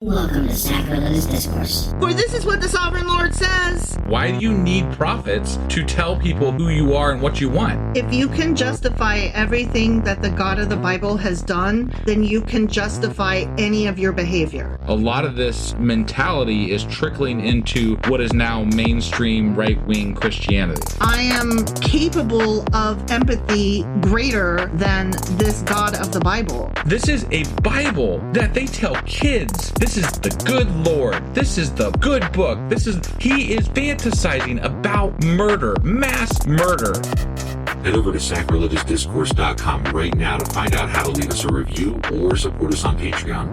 Welcome to Sacrilegious Discourse. For this is what the Sovereign Lord says. Why do you need prophets to tell people who you are and what you want? If you can justify everything that the God of the Bible has done, then you can justify any of your behavior. A lot of this mentality is trickling into what is now mainstream right-wing Christianity. I am capable of empathy greater than this God of the Bible. This is a Bible that they tell kids. This is the good Lord. This is the good book. He is fantasizing about murder, mass murder. Head over to sacrilegiousdiscourse.com right now to find out how to leave us a review or support us on Patreon.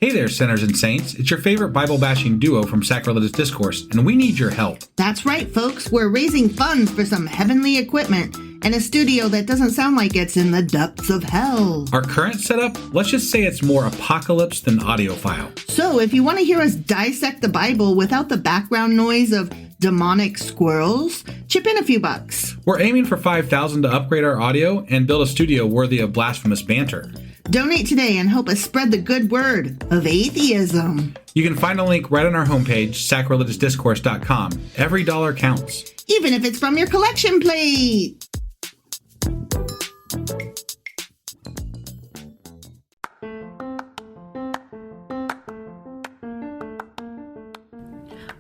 Hey there, sinners and saints. It's your favorite Bible-bashing duo from Sacrilegious Discourse, and we need your help. That's right, folks. We're raising funds for some heavenly equipment and a studio that doesn't sound like it's in the depths of hell. Our current setup, let's just say it's more apocalypse than audiophile. So if you want to hear us dissect the Bible without the background noise of demonic squirrels, chip in a few bucks. We're aiming for $5,000 to upgrade our audio and build a studio worthy of blasphemous banter. Donate today and help us spread the good word of atheism. You can find a link right on our homepage, sacrilegiousdiscourse.com. Every dollar counts. Even if it's from your collection plate.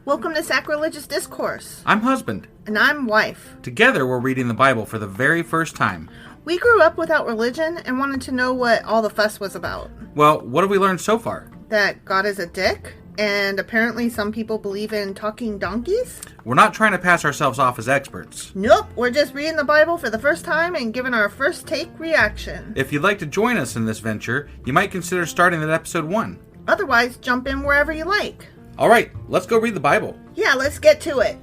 Welcome to Sacrilegious Discourse. I'm husband. And I'm wife. Together, we're reading the Bible for the very first time. We grew up without religion and wanted to know what all the fuss was about. Well, what have we learned so far? That God is a dick, and apparently some people believe in talking donkeys. We're not trying to pass ourselves off as experts. Nope, we're just reading the Bible for the first time and giving our first take reaction. If you'd like to join us in this venture, you might consider starting at episode 1. Otherwise, jump in wherever you like. All right, let's go read the Bible. Yeah, let's get to it.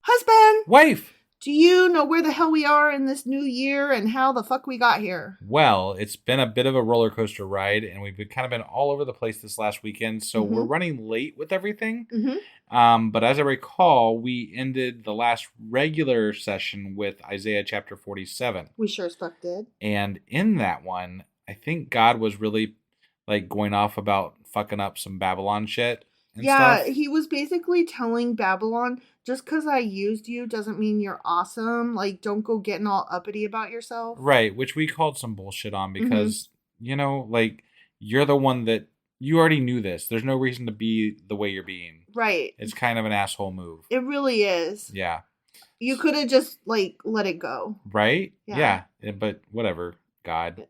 Husband! Wife! Do you know where the hell we are in this new year and how the fuck we got here? Well, it's been a bit of a roller coaster ride, and we've kind of been all over the place this last weekend, so we're running late with everything. But as I recall, we ended the last regular session with Isaiah chapter 47. We sure as fuck did. And in that one, I think God was really going off about fucking up some Babylon shit and stuff. Yeah, he was basically telling Babylon, just because I used you doesn't mean you're awesome. Don't go getting all uppity about yourself. Right, which we called some bullshit on because, you're the one that, you already knew this. There's no reason to be the way you're being. Right. It's kind of an asshole move. It really is. Yeah. You could have just, let it go. Right? Yeah. But whatever, God.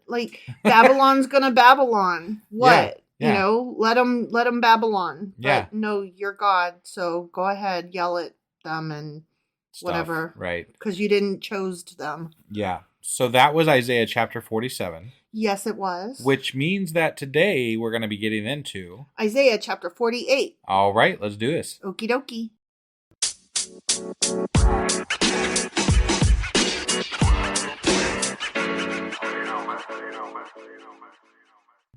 Babylon's gonna Babylon. What? Yeah. Let them Babylon. Yeah. But no, you're God, so go ahead, yell at them and Stuff, whatever. Right. Because you didn't chose them. Yeah. So that was Isaiah chapter 47. Yes, it was. Which means that today we're going to be getting into Isaiah chapter 48. All right, let's do this. Okie dokie.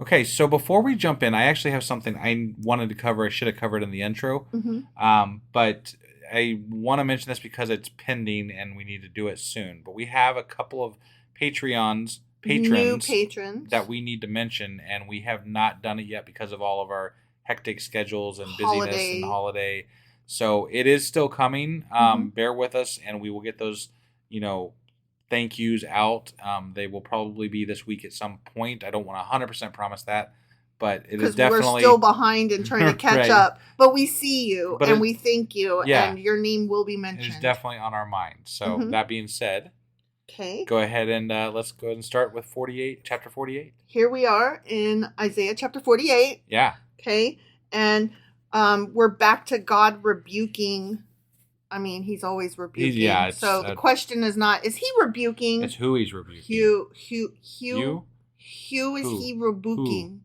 Okay, so before we jump in, I actually have something I wanted to cover. I should have covered in the intro. But I want to mention this because it's pending and we need to do it soon. But we have a couple of patrons New patrons that we need to mention, and we have not done it yet because of all of our hectic schedules and busyness and holiday. So it is still coming. Bear with us, and we will get those, thank yous out. They will probably be this week at some point. I don't want to 100% promise that, but it is definitely... Because we're still behind and trying to catch up. But we see you, and we thank you, and your name will be mentioned. It is definitely on our mind. So that being said, okay, go ahead and let's go ahead and start with chapter 48. Here we are in Isaiah chapter 48. Yeah. Okay, and we're back to God rebuking... he's always rebuking. The question is not, is he rebuking? It's who he's rebuking. Who is he rebuking?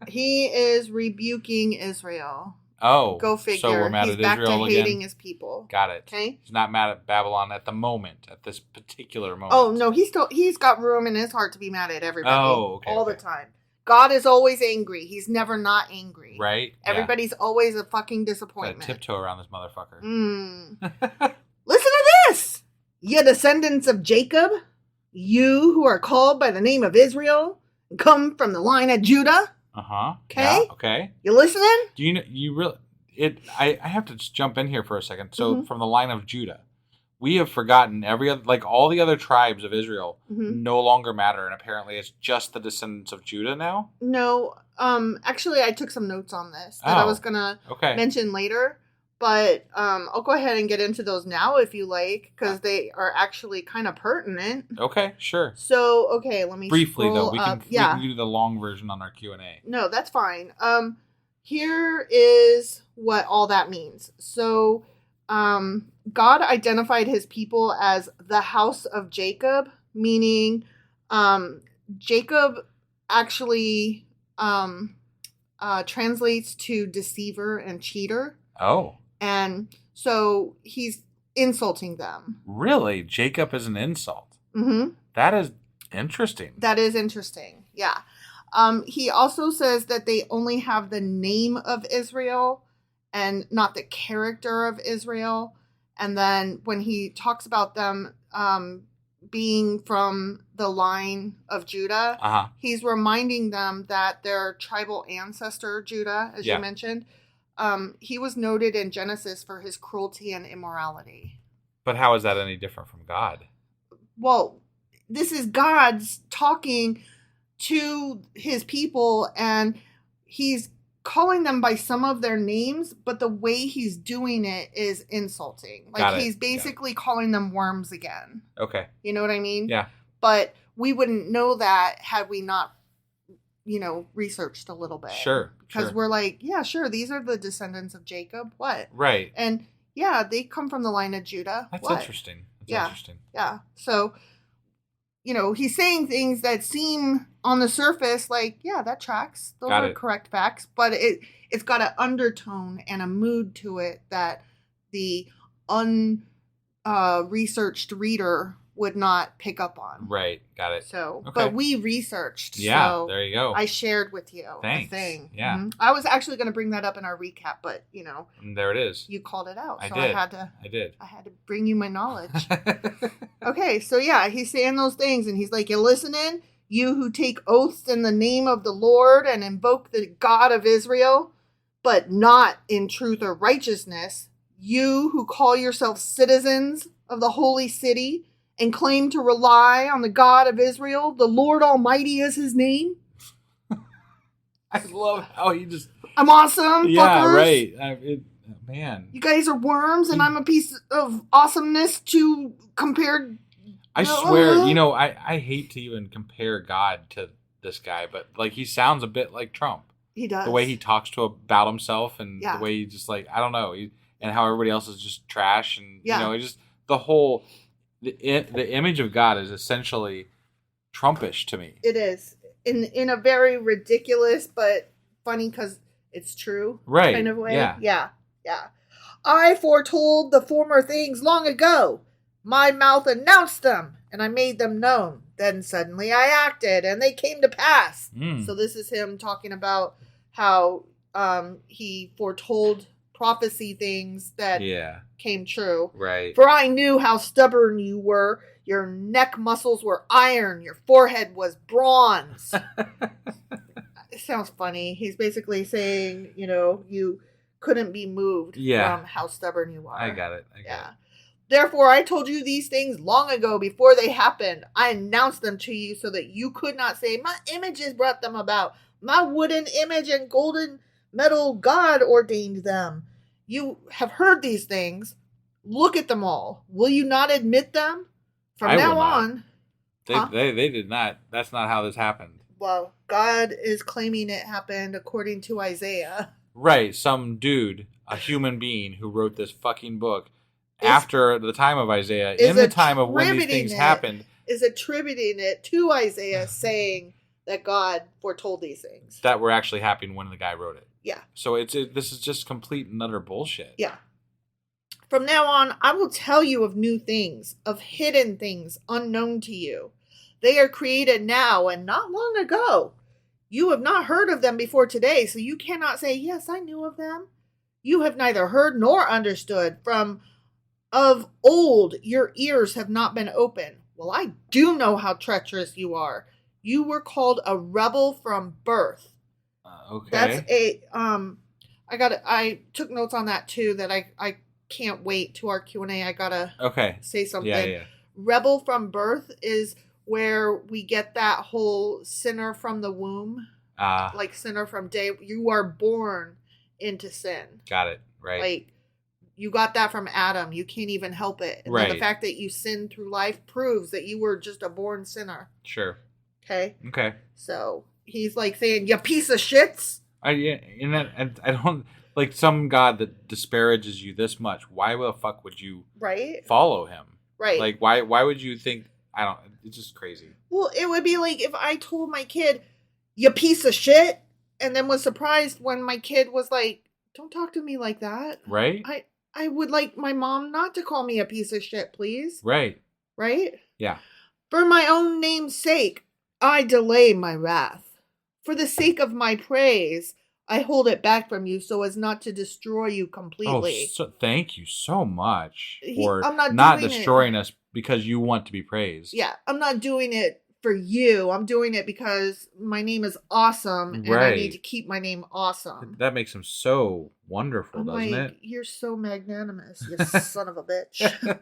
He is rebuking Israel. Oh. Go figure. So we're mad he's at back Israel to hating his people. Got it. Okay. He's not mad at Babylon at the moment, at this particular moment. Oh, no, he's got room in his heart to be mad at everybody. Oh, okay. All the time. God is always angry. He's never not angry. Right? Everybody's always a fucking disappointment. Gotta tiptoe around this mother. Listen to this! Ye descendants of Jacob, you who are called by the name of Israel, and come from the line of Judah. Okay. Yeah, okay. You listening? Do you really? I have to just jump in here for a second. So from the line of Judah, we have forgotten all the other tribes of Israel no longer matter, and apparently it's just the descendants of Judah now. No, actually, I took some notes on this that I was gonna mention later, but I'll go ahead and get into those now if you like, because they are actually kind of pertinent. Okay, sure. So, let me briefly though. We can do the long version on our Q&A. No, that's fine. Here is what all that means. So, God identified his people as the house of Jacob, meaning Jacob actually translates to deceiver and cheater. Oh. And so he's insulting them. Really? Jacob is an insult? Mm-hmm. That is interesting. That is interesting, yeah. He also says that they only have the name of Israel and not the character of Israel. And then when he talks about them being from the line of Judah, he's reminding them that their tribal ancestor, Judah, as you mentioned, he was noted in Genesis for his cruelty and immorality. But how is that any different from God? Well, this is God's talking to his people, and he's calling them by some of their names, but the way he's doing it is insulting. Like, he's basically calling them worms again. Okay. You know what I mean? Yeah. But we wouldn't know that had we not, researched a little bit. Sure. Because we're like, yeah, sure, these are the descendants of Jacob. What? Right. And yeah, they come from the line of Judah. That's interesting. Interesting. Yeah. So, he's saying things that seem on the surface like, yeah, that tracks. Those are correct facts. But it's got an undertone and a mood to it that the unresearched reader would not pick up on. Right. Got it. So, but we researched. Yeah, so there you go. I shared with you Thanks. the thing. Yeah. Mm-hmm. I was actually going to bring that up in our recap, but, And there it is. You called it out. I So did. I did. I had to bring you my knowledge. Okay, so yeah, he's saying those things, and he's like, you listening? You who take oaths in the name of the Lord and invoke the God of Israel, but not in truth or righteousness. You who call yourselves citizens of the holy city and claim to rely on the God of Israel, the Lord Almighty is his name. I love how he just... I'm awesome, yeah, fuckers. right. Man. You guys are worms, and I'm a piece of awesomeness to compared... I swear, I hate to even compare God to this guy, but, he sounds a bit like Trump. He does. The way he talks about himself, and the way he just, I don't know, and how everybody else is just trash, and, just the whole... The image of God is essentially Trumpish to me. It is. In a very ridiculous but funny because it's true kind of way. Yeah. I foretold the former things long ago. My mouth announced them, and I made them known. Then suddenly I acted, and they came to pass. So this is him talking about how he foretold prophecy things that came true. Right. For I knew how stubborn you were. Your neck muscles were iron. Your forehead was bronze. It sounds funny. He's basically saying, you couldn't be moved from how stubborn you are. I got it. Therefore, I told you these things long ago before they happened. I announced them to you so that you could not say, my images brought them about. My wooden image and golden metal God ordained them. You have heard these things. Look at them all. Will you not admit them? From now on. They did not. That's not how this happened. Well, God is claiming it happened according to Isaiah. Right. Some dude, a human being who wrote this fucking book after the time of Isaiah, in the time of when these things happened. Is attributing it to Isaiah saying that God foretold these things. That were actually happening when the guy wrote it. Yeah. So this is just complete and utter bullshit. Yeah. From now on, I will tell you of new things, of hidden things unknown to you. They are created now and not long ago. You have not heard of them before today, so you cannot say, yes, I knew of them. You have neither heard nor understood from Of old, your ears have not been open. Well, I do know how treacherous you are. You were called a rebel from birth. Okay. That's I took notes on that too, that I can't wait to our Q&A. I gotta say something. Yeah. Rebel from birth is where we get that whole sinner from the womb. Like sinner from day. You are born into sin. Got it. Right. Like, you got that from Adam. You can't even help it. And then the fact that you sinned through life proves that you were just a born sinner. Sure. Okay? Okay. So, he's like saying, you piece of shits. I don't, like, some God that disparages you this much, why the fuck would you follow him? Right. Like, why would you think, it's just crazy. Well, it would be like if I told my kid, you piece of shit, and then was surprised when my kid was like, don't talk to me like that. Right. I would like my mom not to call me a piece of shit, please. Right. Right? Yeah. For my own name's sake, I delay my wrath. For the sake of my praise, I hold it back from you so as not to destroy you completely. Thank you so much for I'm not destroying us because you want to be praised. Yeah, I'm not doing it for you. I'm doing it because my name is awesome and I need to keep my name awesome. That makes him so wonderful, doesn't it? You're so magnanimous, you son of a bitch.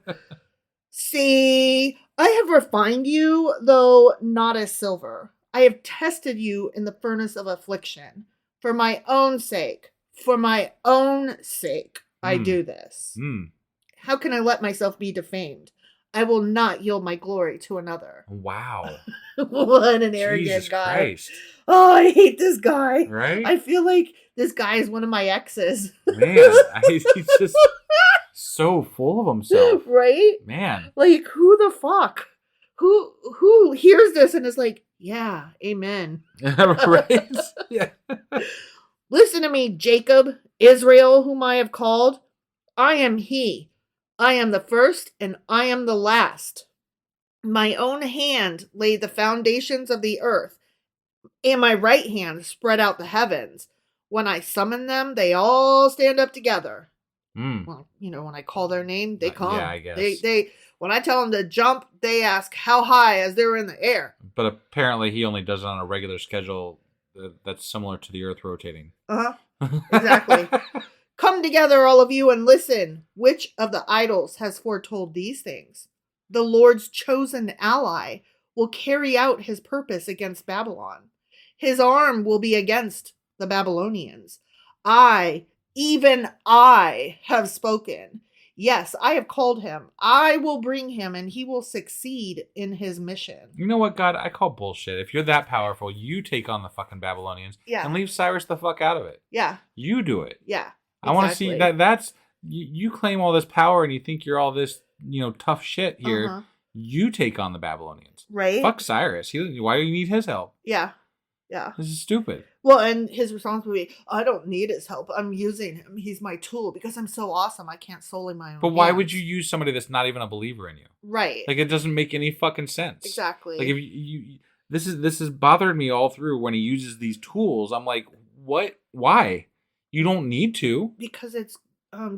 See, I have refined you, though not as silver. I have tested you in the furnace of affliction. For my own sake, I do this. How can I let myself be defamed? I will not yield my glory to another. Wow. What an arrogant Jesus guy. Christ. Oh, I hate this guy. Right? I feel like this guy is one of my exes. Man, he's just so full of himself. Right? Man. Like, who the fuck? Who hears this and is like, yeah, amen. Right? Yeah. Listen to me, Jacob, Israel, whom I have called. I am he. I am the first and I am the last. My own hand laid the foundations of the earth, and my right hand spread out the heavens. When I summon them, they all stand up together. Well, when I call their name, they come. Yeah, I guess. They when I tell them to jump, they ask how high as they're in the air. But apparently he only does it on a regular schedule that's similar to the earth rotating. Exactly. Come together, all of you, and listen. Which of the idols has foretold these things? The Lord's chosen ally will carry out his purpose against Babylon. His arm will be against the Babylonians. Even I have spoken. Yes, I have called him. I will bring him, and he will succeed in his mission. You know what, God? I call bullshit. If you're that powerful, you take on the fucking Babylonians and leave Cyrus the fuck out of it. Yeah. You do it. Yeah. I want to see that's you claim all this power and you think you're all this, tough shit here. You take on the Babylonians. Right. Fuck Cyrus. Why do you need his help? Yeah. Yeah. This is stupid. Well, and his response would be, I don't need his help. I'm using him. He's my tool because I'm so awesome. I can't solely my own. But why would you use somebody that's not even a believer in you? Right. Like, it doesn't make any fucking sense. Exactly. Like, if you this has bothered me all through when he uses these tools. I'm like, what? Why? You don't need to. Because it's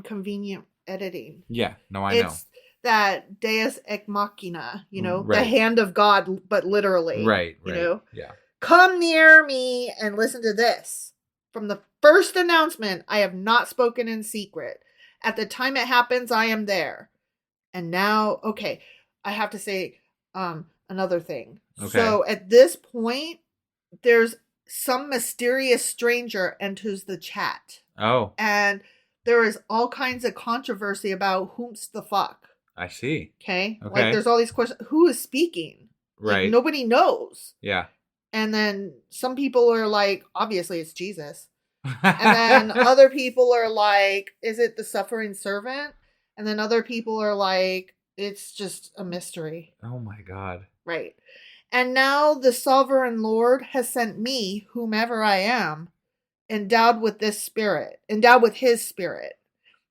convenient editing. Yeah. No, I know. It's that deus ex machina, the hand of God, but literally. Right. Yeah. Come near me and listen to this. From the first announcement, I have not spoken in secret. At the time it happens, I am there. And now, okay, I have to say another thing. Okay. So at this point, there's some mysterious stranger enters the chat. Oh. And there is all kinds of controversy about whom's the fuck. I see. Okay. Like, there's all these questions. Who is speaking? Right. Like, nobody knows. Yeah. And then some people are like, obviously it's Jesus. And then other people are like, is it the suffering servant? And then other people are like, it's just a mystery. Oh my God. Right. And now the sovereign Lord has sent me, whomever I am, endowed with his spirit.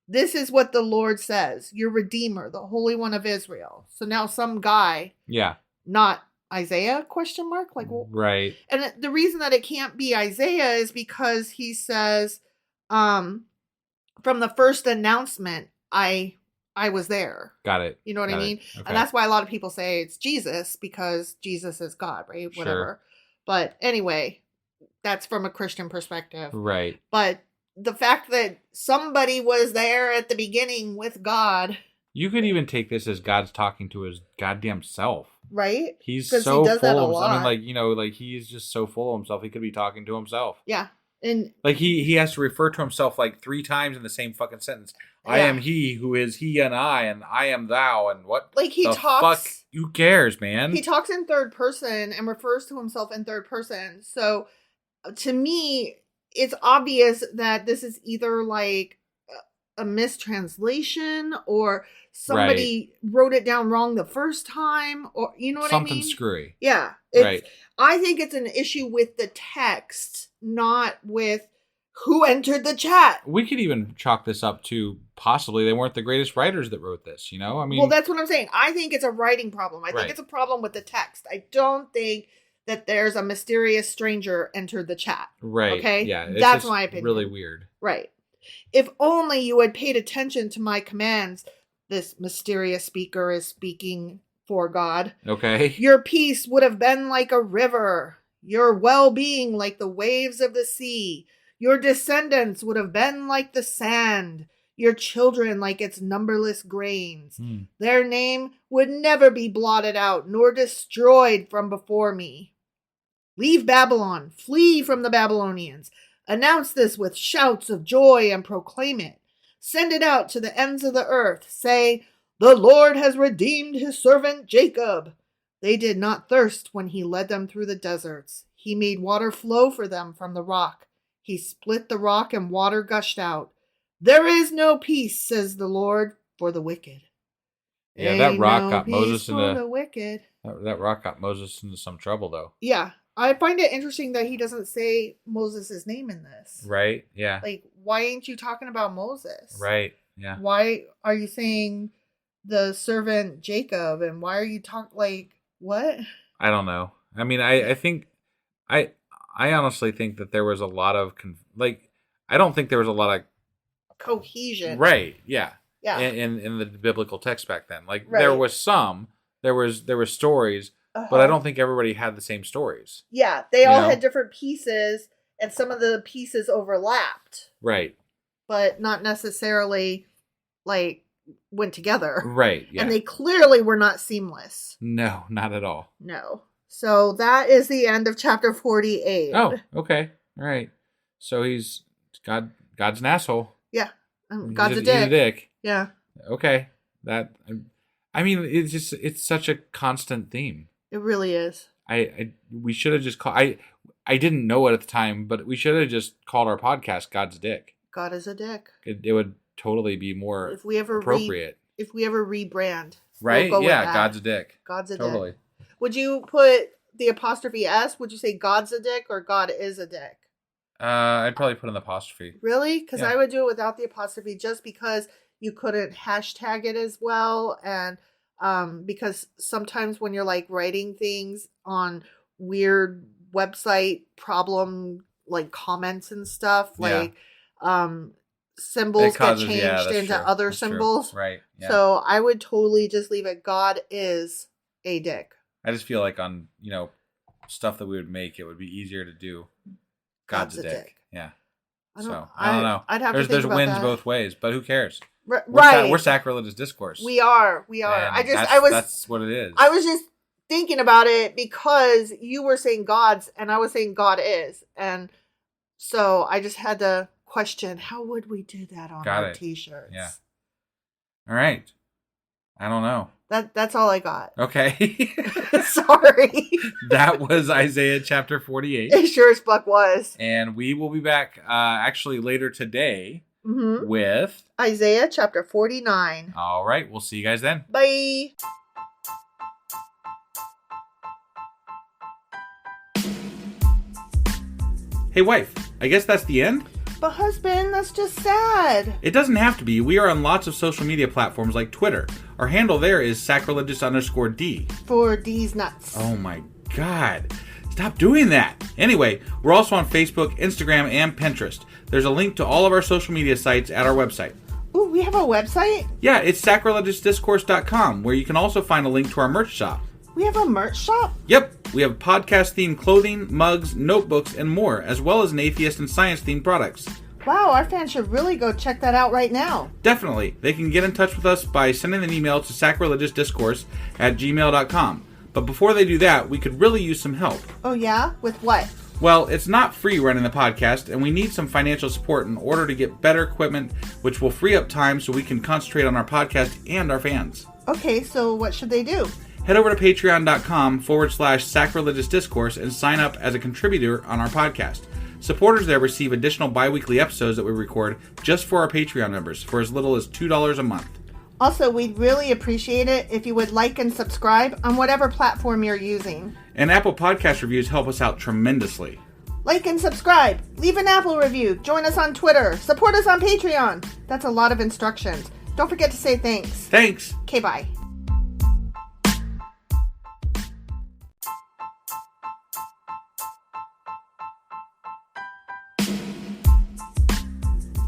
This is what the Lord says, your Redeemer, the Holy One of Israel. So now some guy. Yeah. Not Isaiah ? Like, right. And the reason that it can't be Isaiah is because he says, from the first announcement, I I was there. Got it. You know what I mean? Okay. And that's why a lot of people say it's Jesus, because Jesus is God, right? Whatever. Sure. But anyway, that's from a Christian perspective. Right. But the fact that somebody was there at the beginning with God. You could even take this as God's talking to his goddamn self. Right? He's 'Cause so he does that a full of himself. I lot. mean, like he's just so full of himself. He could be talking to himself. Yeah. And like he has to refer to himself like 3 times in the same fucking sentence. I am he who is he and I am thou, and what? Like he the talks. Fuck, who cares, man? He talks in third person and refers to himself in third person. So to me, it's obvious that this is either like a mistranslation or somebody wrote it down wrong the first time, or you know what I mean? Something screwy. Yeah. Right. I think it's an issue with the text, not with who entered the chat. We could even chalk this up to possibly they weren't the greatest writers that wrote this, you know? I mean, well, that's what I'm saying. I think it's a writing problem. I think Right. it's a problem with the text. I don't think that there's a mysterious stranger entered the chat. right. Okay? Yeah. It's That's just my opinion. really weird. Right. If only you had paid attention to my commands, this mysterious speaker is speaking for God. Okay. Your peace would have been like a river, your well-being like the waves of the sea. Your descendants would have been like the sand, your children like its numberless grains. Their name would never be blotted out nor destroyed from before me. Leave Babylon, flee from the Babylonians. Announce this with shouts of joy and proclaim it. Send it out to the ends of the earth. Say, the Lord has redeemed his servant Jacob. They did not thirst when he led them through the deserts. He made water flow for them from the rock. He split the rock and water gushed out. There is no peace, says the Lord, for the wicked. Yeah, that rock got peace Moses for the into wicked. that rock got Moses into some trouble though. Yeah, I find it interesting that he doesn't say Moses' name in this. Right? Yeah. Like, why ain't you talking about Moses? Right. Yeah. Why are you saying the servant Jacob? And why are you like, what? I don't know. I mean, I think I honestly think that there was a lot of I don't think there was a lot of cohesion. Right. Yeah. Yeah. In the biblical text back then, like Right. there was stories, but I don't think everybody had the same stories. Yeah, they all know? had different pieces, and some of the pieces overlapped, Right. but not necessarily like went together. Right. Yeah. And they clearly were not seamless. No, not at all. No. So that is the end of chapter 48. Oh, okay. All right. So God's an asshole. Yeah. He's God's a He's a dick. dick. Yeah. Okay. I mean, it's such a constant theme. It really is. We should have just called. I didn't know it at the time, but we should have just called our podcast "God's Dick." God is a dick. It would totally be more If we ever appropriate. if we ever rebrand, Right? we'll go with Yeah, that. God's a dick. God's a Totally. dick. Would you put the apostrophe S? Would you say God's a dick or God is a dick? I'd probably put an apostrophe. Really? Because Yeah. I would do it without the apostrophe, just because you couldn't hashtag it as well, and because sometimes when you're like writing things on weird website problem like comments and stuff, like symbols get changed that's into true. other That's true. symbols. Right. Yeah. So I would totally just leave it. God is a dick. I just feel like on stuff that we would make, it would be easier to do. God's a dick. Yeah. I don't know. I'd have to think There's about wins that. both ways, but who cares? Right. We're sacrilegious discourse. We are. And that's what it is. I was just thinking about it because you were saying God's and I was saying God is. And so I just had to question, how would we do that on our t-shirts? Yeah. All right. I don't know. That's all I got. Okay. Sorry. That was Isaiah chapter 48. It sure as fuck was. And we will be back actually later today with Isaiah chapter 49. All right. We'll see you guys then. Bye. Hey, wife. I guess that's the end? But husband, that's just sad. It doesn't have to be. We are on lots of social media platforms like Twitter. Our handle there is sacrilegious_D. For D's nuts. Oh my God. Stop doing that. Anyway, we're also on Facebook, Instagram, and Pinterest. There's a link to all of our social media sites at our website. Ooh, we have a website? Yeah, it's sacrilegiousdiscourse.com, where you can also find a link to our merch shop. We have a merch shop? Yep, we have podcast-themed clothing, mugs, notebooks, and more, as well as an atheist and science-themed products. Wow, our fans should really go check that out right now. Definitely. They can get in touch with us by sending an email to sacrilegiousdiscourse@gmail.com. But before they do that, we could really use some help. Oh yeah? With what? Well, it's not free running the podcast, and we need some financial support in order to get better equipment, which will free up time so we can concentrate on our podcast and our fans. Okay, so what should they do? Head over to patreon.com/sacrilegiousdiscourse and sign up as a contributor on our podcast. Supporters there receive additional bi-weekly episodes that we record just for our Patreon members for as little as $2 a month. Also, we'd really appreciate it if you would like and subscribe on whatever platform you're using. And Apple Podcast reviews help us out tremendously. Like and subscribe. Leave an Apple review. Join us on Twitter. Support us on Patreon. That's a lot of instructions. Don't forget to say thanks. Thanks. Okay, bye.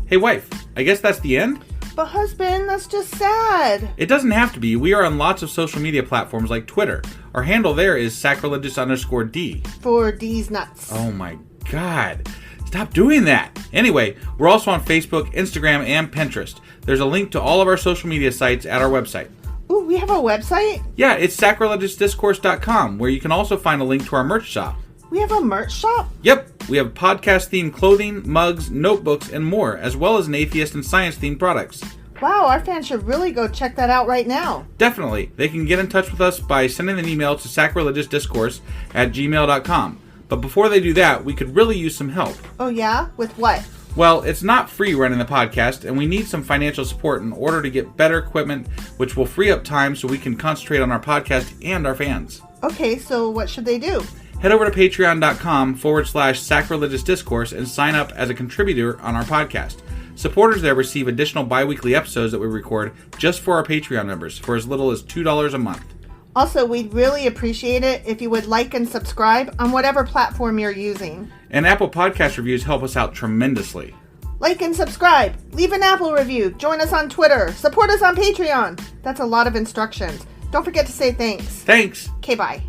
Hey wife, I guess that's the end? But husband, that's just sad. It doesn't have to be. We are on lots of social media platforms like Twitter. Our handle there is sacrilegious_D. For D's nuts. Oh my god. Stop doing that. Anyway, we're also on Facebook, Instagram, and Pinterest. There's a link to all of our social media sites at our website. Ooh, we have a website? Yeah, it's sacrilegiousdiscourse.com, where you can also find a link to our merch shop. We have a merch shop? Yep, we have podcast-themed clothing, mugs, notebooks, and more, as well as an atheist and science-themed products. Wow, our fans should really go check that out right now. Definitely. They can get in touch with us by sending an email to sacrilegiousdiscourse@gmail.com. But before they do that, we could really use some help. Oh yeah? With what? Well, it's not free running the podcast, and we need some financial support in order to get better equipment, which will free up time so we can concentrate on our podcast and our fans. Okay, so what should they do? Head over to patreon.com/sacrilegiousdiscourse and sign up as a contributor on our podcast. Supporters there receive additional bi-weekly episodes that we record just for our Patreon members for as little as $2 a month. Also, we'd really appreciate it if you would like and subscribe on whatever platform you're using. And Apple Podcast reviews help us out tremendously. Like and subscribe. Leave an Apple review. Join us on Twitter. Support us on Patreon. That's a lot of instructions. Don't forget to say thanks. Thanks. Okay, bye.